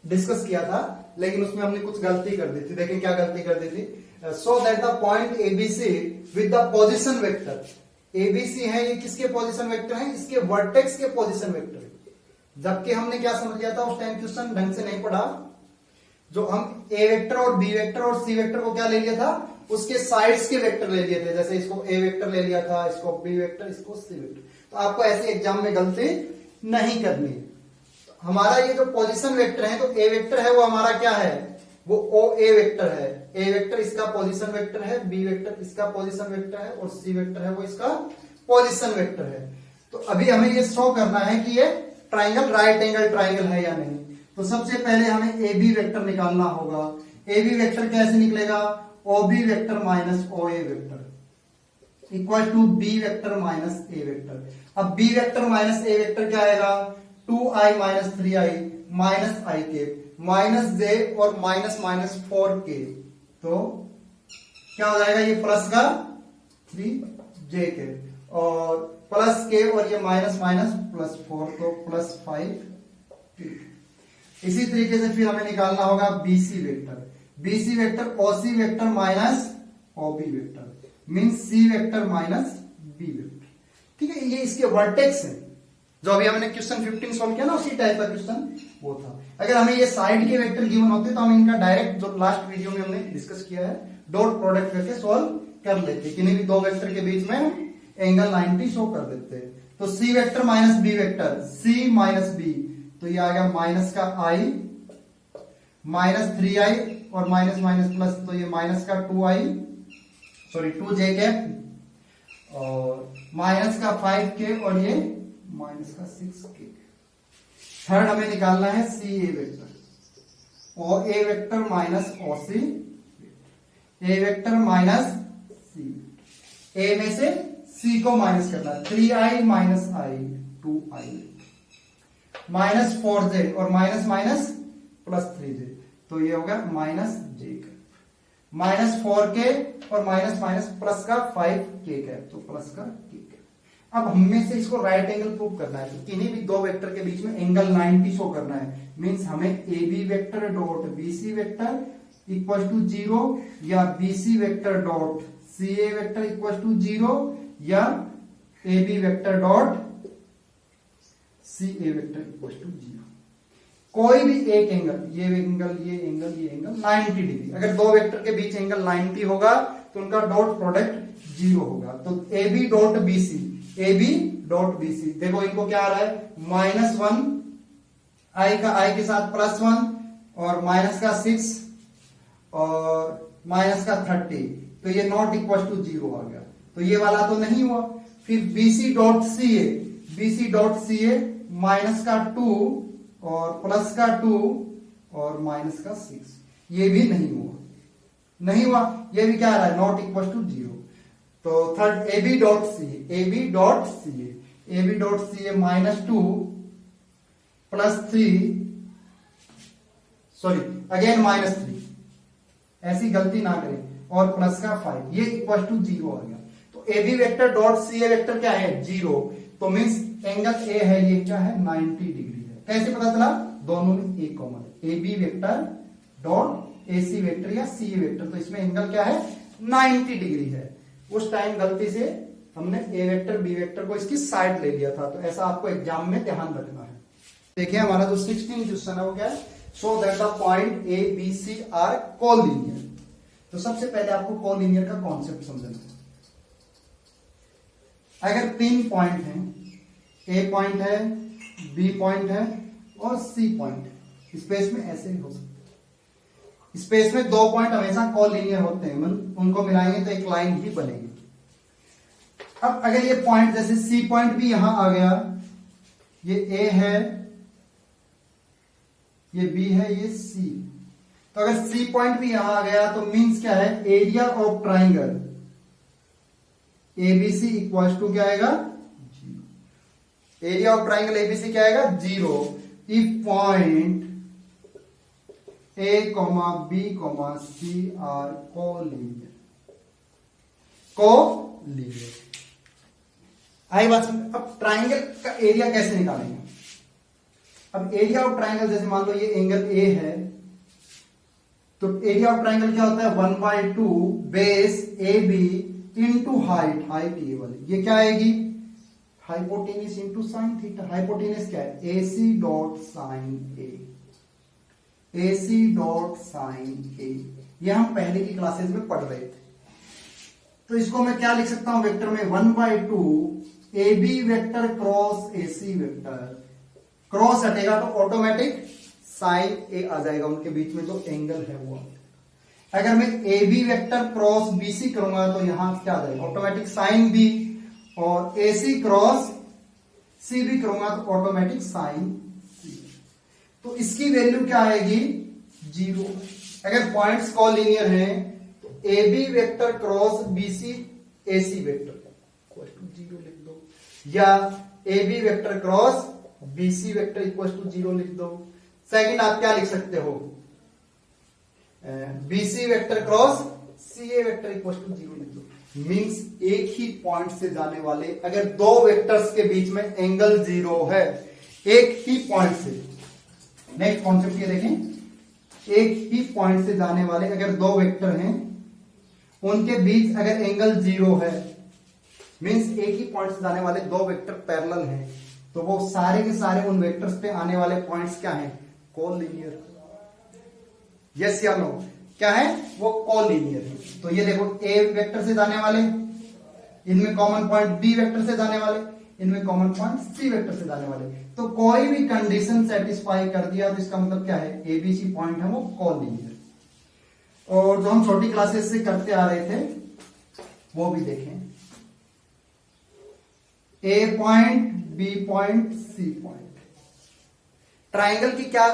डिस्कस किया था, लेकिन उसमें हमने कुछ गलती कर दी थी। देखें क्या गलती कर दी थी। So that the point ABC with the position vector, ABC है ये किसके पोजीशन वेक्टर है, इसके वर्टेक्स के पोजीशन वेक्टर। जबकि हमने क्या समझ लिया था उस टाइम, क्वेश्चन ढंग से नहीं पढ़ा, जो हम ए वेक्टर और बी वेक्टर और सी वेक्टर को क्या ले लिया था, उसके साइड्स के वेक्टर ले लिए थे। जैसे इसको ए वेक्टर ले लिया था, इसको बी वेक्टर, इसको सी वेक्टर। तो आपको ऐसे एग्जाम में गलती नहीं करनी है। हमारा ये जो पोजीशन वेक्टर है, तो ए वेक्टर है वो हमारा क्या है, वो ओ ए वेक्टर है। ए वेक्टर इसका पोजीशन वेक्टर है, बी वेक्टर इसका पोजीशन वेक्टर है, और सी वेक्टर है वो इसका पोजीशन वेक्टर है। तो अभी हमें ये शो करना है कि ये ट्राइंगल राइट एंगल ट्राइंगल है या नहीं। तो सबसे पहले हमें ए बी वेक्टर निकालना होगा। ए बी वेक्टर कैसे निकलेगा, O B vector minus O A vector equal to B vector minus A vector. अब बी वेक्टर माइनस ए वेक्टर क्या आएगा, 2i माइनस 3i माइनस आई के माइनस जे और माइनस माइनस 4k, तो क्या हो जाएगा ये प्लस का 3j और प्लस के, और ये माइनस माइनस प्लस 4, तो प्लस 5k। इसी तरीके से फिर हमें निकालना होगा BC vector. BC vector OC vector minus OB vector, means C vector minus B vector. ठीक है, ये इसके वर्टेक्स है। जो अभी हमने क्वेश्चन 15 सॉल्व किया ना, उसी टाइप का क्वेश्चन वो था। अगर हमें ये साइड के वेक्टर गिवन होते तो हम इनका डायरेक्ट, जो लास्ट वीडियो में हमने डिस्कस किया है, डॉट प्रोडक्ट करके सॉल्व कर लेते। किन्हीं भी दो वेक्टर के बीच में एंगल 90 शो कर देते। तो सी वेक्टर माइनस बी वेक्टर, सी माइनस बी, तो ये आ गया माइनस का आई माइनस 3i और माइनस माइनस प्लस, तो ये माइनस का 2i सॉरी 2j कैप और माइनस का 5k और ये माइनस का 6k। थर्ड हमें निकालना है सी A vector, O A vector minus O C, A vector minus सी, ए में से सी को माइनस करना, 3i माइनस आई 2i माइनस 4j और माइनस माइनस प्लस 3j, तो ये होगा माइनस j माइनस 4k और माइनस माइनस प्लस का 5k कैप, तो प्लस का k कैप। अब हमें से इसको राइट एंगल प्रूव करना है, तो किन्हीं भी दो वेक्टर के बीच में एंगल 90 शो करना है। मींस हमें A B vector dot B C vector equal to 0 या B C vector dot C A vector equal to 0 या A B vector dot C A vector equal to 0। कोई भी एक एंगल, ये angle, ये एंगल, ये angle 90 degree. अगर दो वेक्टर के बीच एंगल 90 होगा तो उनका डॉट प्रोडक्ट 0 होगा। तो A B dot B C, A B dot B C, देखो इनको क्या आ रहा है, -1 आई का आई के साथ +1 और माइनस का 6 और माइनस का 30, तो ये नॉट इक्वल टू 0 आ गया। तो ये वाला तो नहीं हुआ। फिर बीसी डॉट सी ए, बीसी डॉट सी ए माइनस का 2 और प्लस का 2 और माइनस का 6, ये भी नहीं हुआ, नहीं हुआ। ये भी क्या आ रहा है, नॉट इक्वल टू 0। तो third A B dot C A, A B dot C A, A B dot C A -2 +3 sorry again -3, ऐसी गलती ना करें, और प्लस का 5, ये इक्वल टू 0 आ गया। तो A B vector dot C A vector क्या है, 0। तो मीन्स एंगल ए है, ये क्या है 90 डिग्री है। कैसे पता चला, दोनों में ए कॉमन है, A B vector dot A C vector या सी ए वेक्टर, तो इसमें एंगल क्या है 90 डिग्री है। उस टाइम गलती से हमने ए वेक्टर बी वेक्टर को इसकी साइड ले लिया था, तो ऐसा आपको एग्जाम में ध्यान रखना है। देखिए हमारा जो 16 क्वेश्चन है वो क्या है, show that the point A B C are collinear. तो सबसे पहले आपको कोलिनियर का कॉन्सेप्ट समझना है। अगर 3 पॉइंट हैं, ए पॉइंट है, बी पॉइंट है और सी पॉइंट है। स्पेस में ऐसे भी हो सकता है, स्पेस में दो पॉइंट हमेशा कोलिनियर होते हैं, उनको मिलाएंगे तो एक लाइन ही बनेगी। अब अगर ये पॉइंट जैसे सी पॉइंट भी यहां आ गया, ये ए है, ये बी है, ये सी, तो अगर सी पॉइंट भी यहां आ गया तो मींस क्या है, area of triangle ABC equal to क्या आएगा, एरिया ऑफ ट्राइंगल एबीसी क्या आएगा, 0 if point A comma B comma C are collinear. आई बात समझ। अब ट्राइंगल का एरिया कैसे निकालेंगे? अब एरिया ऑफ ट्राइंगल, जैसे मान लो ये एंगल ए है, तो एरिया ऑफ ट्राइंगल क्या होता है, 1/2 base A B into height, height ये वाली, ये क्या आएगी, hypotenuse into sine theta. Hypotenuse क्या है, AC dot sine A, AC dot sine A, ये हम पहले की क्लासेस में पढ़ रहे थे। तो इसको मैं क्या लिख सकता हूं वेक्टर में, 1/2 AB vector cross AC vector, cross हटेगा तो ऑटोमेटिक साइन ए आ जाएगा, उनके बीच में जो एंगल है वो। अगर मैं AB वेक्टर क्रॉस BC करूंगा तो यहां क्या आ जाएगा, ऑटोमेटिक साइन B, और AC क्रॉस CB करूंगा तो ऑटोमेटिक साइन C। तो इसकी वैल्यू क्या आएगी, 0। अगर पॉइंट्स कोलिनियर हैं तो AB vector cross BC AC vector 0 लिख दो, या AB vector cross BC vector equal to 0 लिख दो। सेकंड आप क्या लिख सकते हो, BC vector cross CA vector equal to 0 लिख दो। मींस एक ही पॉइंट से जाने वाले, अगर दो वेक्टर्स के बीच में एंगल 0 है, एक ही पॉइंट से, नेक्स्ट कॉन्सेप्ट ये देखें, एक ही पॉइंट से जाने वाले अगर दो वेक्टर हैं, उनके बीच अगर एंगल 0 है, मींस एक ही पॉइंट से जाने वाले दो वेक्टर पैरेलल हैं, तो वो सारे के सारे उन वेक्टर्स पे आने वाले पॉइंट्स क्या हैं, कोलिनियर। यस या नो, क्या है वो, कोलिनियर है। तो ये देखो, ए वेक्टर से जाने वाले, इनमें कॉमन पॉइंट बी वेक्टर से जाने वाले, इनमें कॉमन पॉइंट सी वेक्टर से जाने वाले, तो कोई भी कंडीशन सेटिस्फाई कर दिया तो इसका मतलब क्या है, एबीसी पॉइंट है वो कोलिनियर। और जो हम छोटी क्लासेस से करते आ रहे थे वो भी देखें, A point, B point, C point, triangle की क्या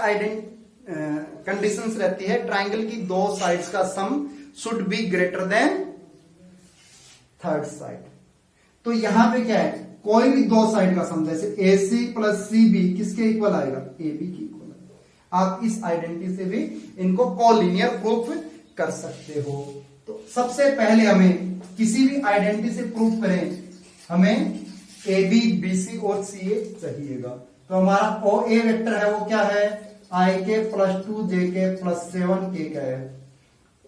कंडीशंस रहती है, ट्राइंगल की दो साइड्स का sum should be greater than third side. तो यहां पे क्या है, कोई भी दो साइड का सम, जैसे AC प्लस CB किसके इक्वल आएगा, AB के इक्वल आएगा। आप इस आइडेंटिटी से भी इनको कोलिनियर प्रूफ कर सकते हो। तो सबसे पहले हमें किसी भी आइडेंटिटी से प्रूफ करें, हमें AB, BC और CA चाहिएगा। तो हमारा OA वेक्टर है वो क्या है, IK plus 2JK plus 7K का है।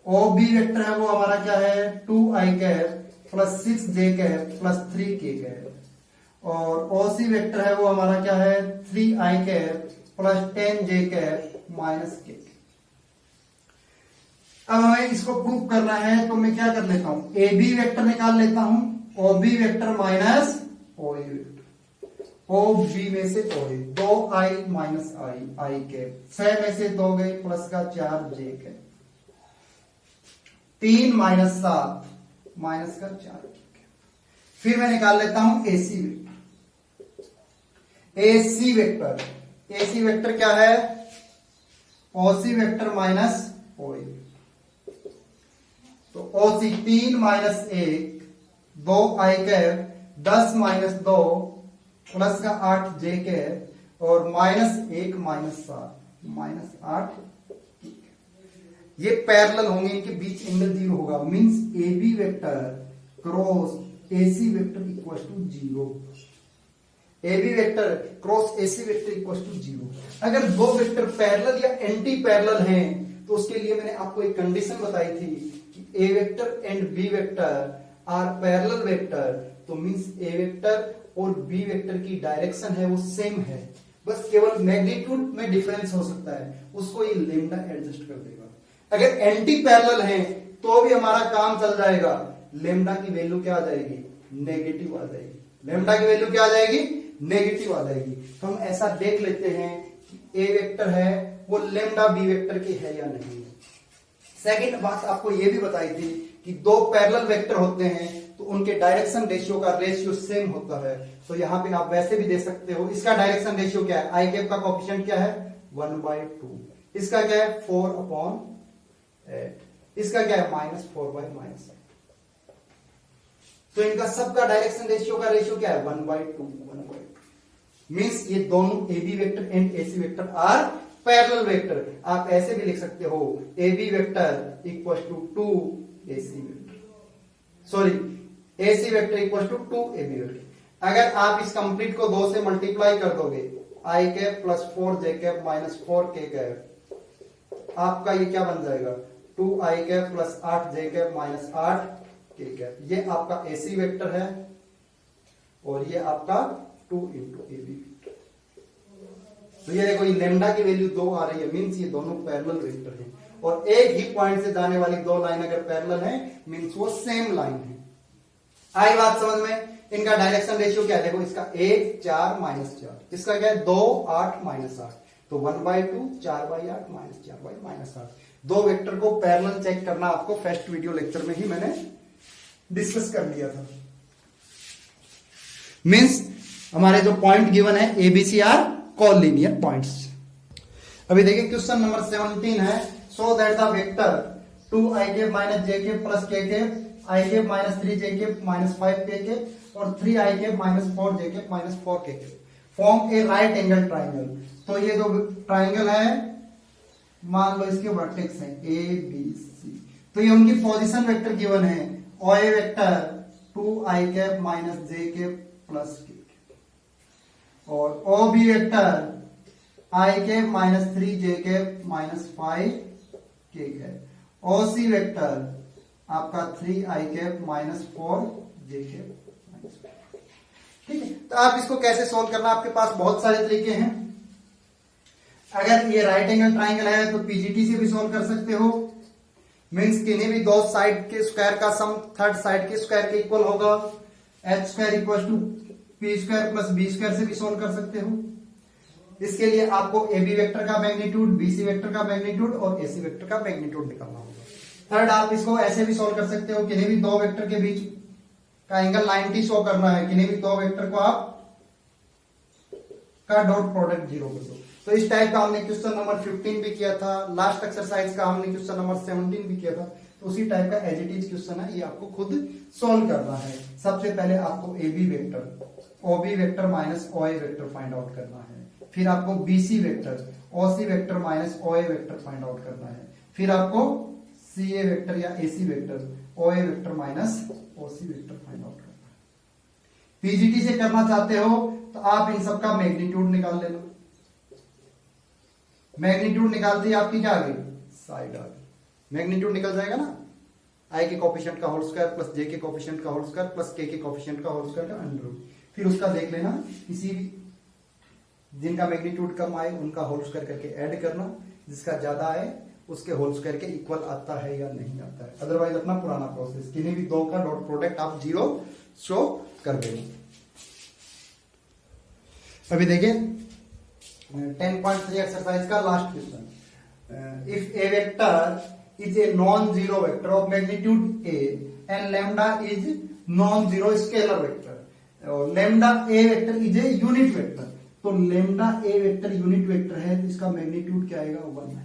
OB वेक्टर है वो हमारा क्या है, 2IK plus 6JK plus 3K का है। और OC वेक्टर है वो हमारा क्या है, 3IK plus 10JK minus K। अब हमें इसको प्रूव करना है, तो मैं क्या कर लेता हूं, AB वेक्टर निकाल लेता हूं, OB vector minus OA vector, OB में से OA, 2I माइनस I के, 6 में से 2 गए, प्लस का 4J के, 3 माइनस 7 माइनस का 4। फिर मैं निकाल लेता हूं AC वेक्टर। AC वेक्टर क्या है, OC वेक्टर माइनस OA। तो OC 3 minus 1, 2I cap, 10 minus 2 plus का 8J के, और माइनस 1 माइनस 7 माइनस 8। ये पैरेलल होंगे, इनके बीच एंगल 0 होगा, means AB vector cross AC vector equal to 0। AB vector cross AC vector equal to 0। अगर दो वेक्टर पैरेलल या एंटी पैरेलल हैं तो उसके लिए मैंने आपको एक कंडीशन बताई थी कि A vector and B vector are parallel vector, तो मींस A वेक्टर और B वेक्टर की डायरेक्शन है वो सेम है, बस केवल मैग्नीट्यूड में डिफरेंस हो सकता है, उसको ये लेम्डा एडजस्ट कर देगा। अगर एंटी पैरेलल है तो भी हमारा काम चल जाएगा, लेम्डा की वैल्यू क्या आ जाएगी, नेगेटिव आ जाएगी। लेम्डा की वैल्यू क्या आ जाएगी, नेगेटिव आ जाएगी। तो हम ऐसा देख लेते हैं कि ए वेक्टर है वो लेमडा बी वेक्टर की है या नहीं। सेकंड बात आपको ये भी बताई थी कि दो पैरेलल वेक्टर होते हैं तो उनके डायरेक्शन रेशियो का रेशियो सेम होता है। तो यहां पे आप वैसे भी दे सकते हो, इसका डायरेक्शन रेशियो क्या है, आई कैप का कोएफिशिएंट क्या है 1/2, इसका क्या है 4/8, इसका क्या है -4/-8। तो इनका सबका डायरेक्शन रेशियो का रेशियो क्या है 1/2 मीन्स ये दोनों A B vector and A C vector are parallel vector. आप ऐसे भी लिख सकते हो A B vector equal to A C vector, sorry A C vector equal to A B vector. अगर आप इस कंप्लीट को 2 से मल्टीप्लाई कर दोगे आई कैप प्लस 4 जे कैप माइनस 4 के कैप, आपका ये क्या बन जाएगा 2 आई कैप प्लस 8 जे कैप माइनस 8 के कैप। ये आपका ए सी वेक्टर है और ये आपका 2 इंटू ए बी वेक्टर। तो ये देखो ये लेमडा की वैल्यू 2 आ रही है, मीन्स ये दोनों पैरेलल वेक्टर हैं और एक ही पॉइंट से जाने वाली दो लाइन अगर पैरेलल है मीन्स वो सेम लाइन है। आई बात समझ में। इनका डायरेक्शन रेशियो क्या है, देखो इसका 1 4 -4, इसका क्या है 2 8 -8, तो 1/2 4/8 -4/-8। दो वेक्टर को पैरेलल चेक करना आपको फर्स्ट वीडियो लेक्चर में ही मैंने डिस्कस कर लिया था। मीन्स हमारे जो पॉइंट गिवन है एबीसी आर कॉलिनियर पॉइंट्स। अभी देखिए क्वेश्चन नंबर 17 है, so that the vector 2 I cap minus j cap plus के कैप आई कैप माइनस 3 जे कैप माइनस 5 के कैप और 3 आई कैप माइनस 4 जे कैप माइनस 4 के कैप फॉर्म ए राइट एंगल ट्राइंगल। तो ये जो ट्राइंगल है मान लो इसके वर्टेक्स हैं ए बी सी, तो ये उनकी पोजीशन वेक्टर गिवन है। ओ A vector 2 I cap minus j cap plus के कैप और ओ बी वेक्टर आई कैप माइनस 3 जे कैप माइनस 5 के कैप। ओ सी वेक्टर आपका 3 आई कैप माइनस 4 जे कैप माइनस 5। ठीक है, तो आप इसको कैसे सोल्व करना, आपके पास बहुत सारे तरीके हैं। अगर ये राइट एंगल ट्राइंगल है तो पीजीटी से भी सोल्व कर सकते हो, मीन्स किन्हीं भी दो साइड के स्क्वायर का सम थर्ड साइड के स्क्वायर के इक्वल होगा। H square equal to P square plus B square से भी सोल्व कर सकते हो। इसके लिए आपको ए बी वेक्टर का मैग्नीट्यूड, बी सी वेक्टर का मैग्नीट्यूड और ए सी वेक्टर का मैग्नीट्यूड निकालना होगा। थर्ड आप इसको ऐसे भी सोल्व कर सकते हो, किन्हीं भी दो वेक्टर के बीच का एंगल 90 शो करना है, किन्हीं भी दो वेक्टर को आप का डॉट प्रोडक्ट 0 कर दो। तो इस टाइप का हमने क्वेश्चन नंबर 15 भी किया था, लास्ट एक्सरसाइज का हमने क्वेश्चन नंबर 17 भी किया था। तो उसी टाइप का एज इट इज क्वेश्चन है, ये आपको खुद सोल्व करना है। सबसे पहले आपको A B vector, O B vector minus O A vector find out करना है, फिर आपको B C vector, O C vector minus O A vector find out करना है, फिर आपको सी ए वेक्टर या A C vector, O A vector minus O C vector find out करना है। पीजीटी से करना चाहते हो तो आप इन सबका मैग्नीट्यूड निकाल लेना। मैग्नीट्यूड निकालते ही आपकी क्या आ गई, साइड आ गई। मैग्नीट्यूड निकल जाएगा ना, आई के कोफिशिएंट का होल स्क्वायर प्लस जे के कोफिशिएंट का होल स्क्वायर प्लस के कोफिशिएंट का होल स्क्वायर का अंडर रूट। फिर उसका देख लेना, किसी भी जिनका मैग्नीट्यूड कम आए उनका होल स्क्वायर करके ऐड करना, जिसका ज्यादा आए उसके होल स्क्वायर के इक्वल आता है या नहीं आता है। अदरवाइज अपना पुराना प्रोसेस, किन्हीं भी दो का डॉट प्रोडक्ट आप 0 शो कर देंगे। अभी देखिए 10.3 एक्सरसाइज का last question. If A vector is a non zero vector of magnitude A and lambda is non zero scalar vector और lambda A vector is a unit vector, तो lambda A vector unit vector है तो इसका magnitude क्या आएगा 1 है।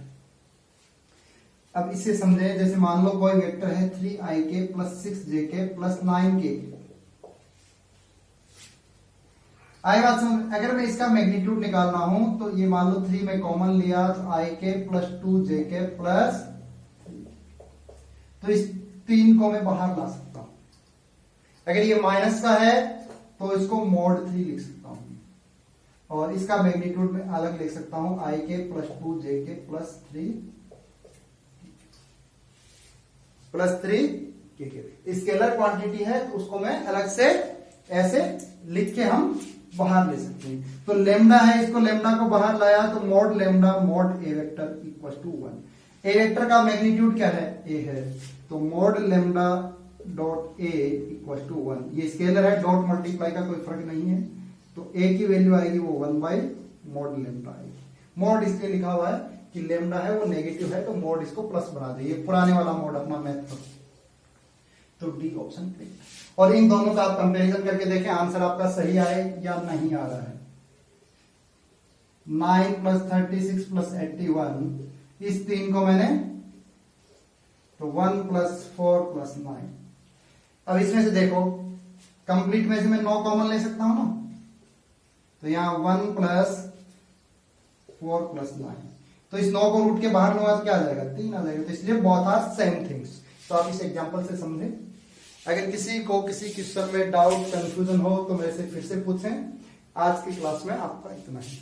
अब इससे समझे, जैसे मान लो कोई वेक्टर है 3 आई के प्लस 6 जे के प्लस 9 के। आई बात समझ, अगर मैं इसका मैग्नीट्यूड निकालना हूं तो ये मान लो 3 में कॉमन लिया तो आई के प्लस 2 जे के प्लस, तो इस 3 को मैं बाहर ला सकता हूं। अगर ये माइनस का है तो इसको mod 3 लिख सकता हूं और इसका मैग्नीट्यूड में अलग लिख सकता हूं आई के प्लस 2 जे के प्लस 3 के। स्केलर क्वांटिटी है तो उसको मैं अलग से ऐसे लिख के हम बाहर ले सकते हैं। तो लेमडा है, इसको लेमडा को बाहर लाया तो mod lambda mod A vector equal to 1। A vector का मैग्नीट्यूड क्या है, ए है, तो mod lambda dot A equal to 1। ये स्केलर है, डॉट मल्टीप्लाई का कोई फर्क नहीं है, तो ए की वैल्यू आएगी वो 1 बाई मॉड लेमडा आएगी। मॉड इसलिए लिखा हुआ है कि लेमडा है वो नेगेटिव है, तो मॉड इसको प्लस बना दे, ये पुराने वाला मॉड अपना मैथ का। तो डी ऑप्शन पे। और इन दोनों का आप कंपैरिजन करके देखें आंसर आपका सही आए या नहीं आ रहा है। 9 + 36 + 81, इस 3 को मैंने तो 1 + 4 + 9। अब इसमें से देखो कंप्लीट में से मैं 9 कॉमन ले सकता हूं ना, तो यहां 1 + 4 + 9, तो इस 9 को रूट के बाहर लो क्या आ जाएगा 3 आ जाएगा। तो इसलिए बोथ आर सेम थिंग्स। तो आप इस एग्जांपल से समझें। अगर किसी को किसी क्वेश्चन में डाउट कंफ्यूजन हो तो मेरे से फिर से पूछें। आज की क्लास में आपका इतना ही।